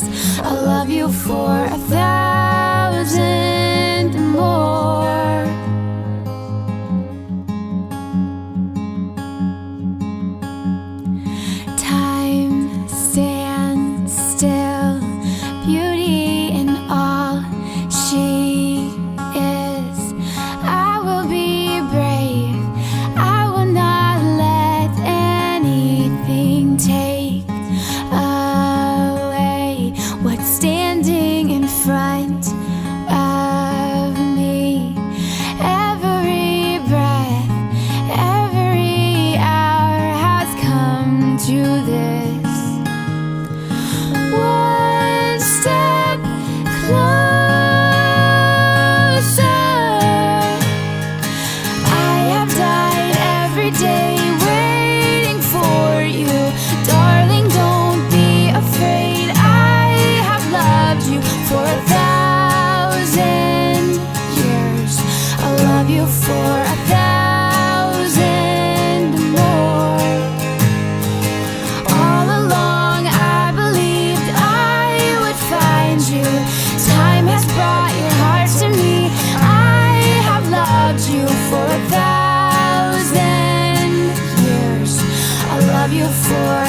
years. I'll love you for 1,000 more. Time stands still, beauty in all she is. I will be brave, I will not let anything take away what's standing in front of me. Every breath, every hour has come to this. One step closer. I have died every day waiting for you. Darling, don't be afraid. I have loved you for 1,000 years. I'll love you for 1,000 more. All along I believed I would find you. Time has brought your heart to me. I have loved you for 1,000 years. I'll love you for